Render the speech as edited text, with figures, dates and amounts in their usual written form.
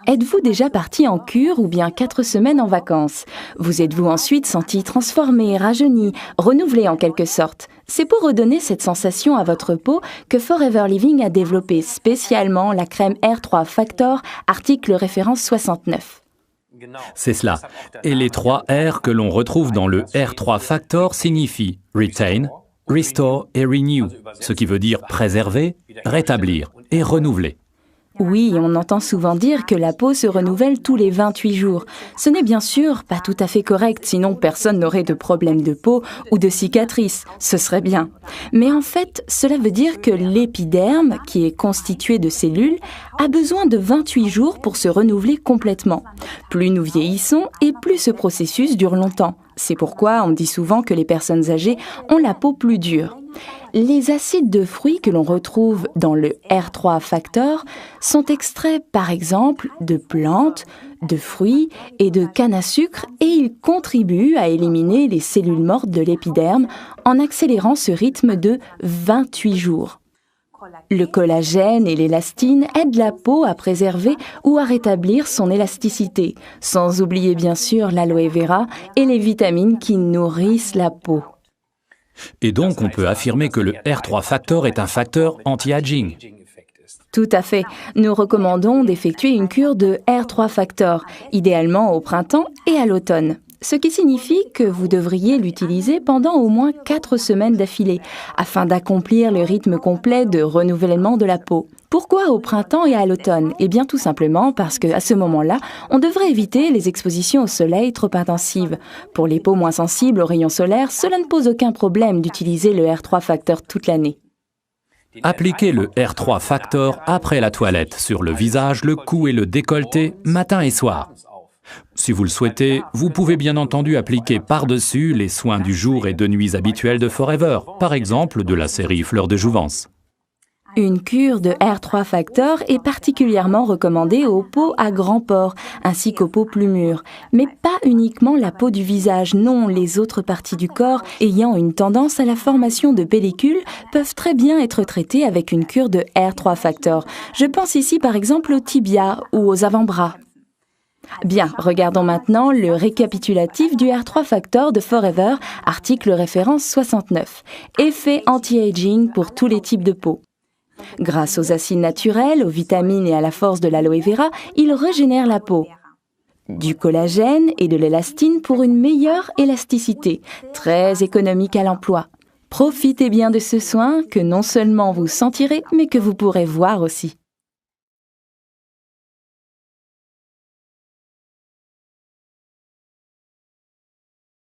Êtes-vous déjà parti en cure ou bien 4 semaines en vacances? Vous êtes-vous ensuite senti transformé, rajeuni, renouvelé en quelque sorte? C'est pour redonner cette sensation à votre peau que Forever Living a développé spécialement la crème R3 Factor, article référence 69. C'est cela. Et les 3 R que l'on retrouve dans le R3 Factor signifient Retain, Restore et Renew, ce qui veut dire préserver, rétablir et renouveler. Oui, on entend souvent dire que la peau se renouvelle tous les 28 jours. Ce n'est bien sûr pas tout à fait correct, sinon personne n'aurait de problème de peau ou de cicatrices. Ce serait bien. Mais en fait, cela veut dire que l'épiderme, qui est constitué de cellules, a besoin de 28 jours pour se renouveler complètement. Plus nous vieillissons et plus ce processus dure longtemps. C'est pourquoi on dit souvent que les personnes âgées ont la peau plus dure. Les acides de fruits que l'on retrouve dans le R3 Factor sont extraits par exemple de plantes, de fruits et de canne à sucre et ils contribuent à éliminer les cellules mortes de l'épiderme en accélérant ce rythme de 28 jours. Le collagène et l'élastine aident la peau à préserver ou à rétablir son élasticité, sans oublier bien sûr l'aloe vera et les vitamines qui nourrissent la peau. Et donc, on peut affirmer que le R3 Factor est un facteur anti-aging. Tout à fait. Nous recommandons d'effectuer une cure de R3 Factor, idéalement au printemps et à l'automne. Ce qui signifie que vous devriez l'utiliser pendant au moins 4 semaines d'affilée, afin d'accomplir le rythme complet de renouvellement de la peau. Pourquoi au printemps et à l'automne? Eh bien tout simplement parce qu'à ce moment-là, on devrait éviter les expositions au soleil trop intensives. Pour les peaux moins sensibles aux rayons solaires, cela ne pose aucun problème d'utiliser le R3 Factor toute l'année. Appliquez le R3 Factor après la toilette sur le visage, le cou et le décolleté, matin et soir. Si vous le souhaitez, vous pouvez bien entendu appliquer par-dessus les soins du jour et de nuit habituels de Forever, par exemple de la série Fleurs de Jouvence. Une cure de R3 Factor est particulièrement recommandée aux peaux à grands pores ainsi qu'aux peaux plus mûres. Mais pas uniquement la peau du visage, non, les autres parties du corps ayant une tendance à la formation de pellicules peuvent très bien être traitées avec une cure de R3 Factor. Je pense ici par exemple aux tibias ou aux avant-bras. Bien, regardons maintenant le récapitulatif du R3 Factor de Forever, article référence 69. Effet anti-aging pour tous les types de peau. Grâce aux acides naturels, aux vitamines et à la force de l'aloe vera, il régénère la peau. Du collagène et de l'élastine pour une meilleure élasticité, très économique à l'emploi. Profitez bien de ce soin que non seulement vous sentirez, mais que vous pourrez voir aussi.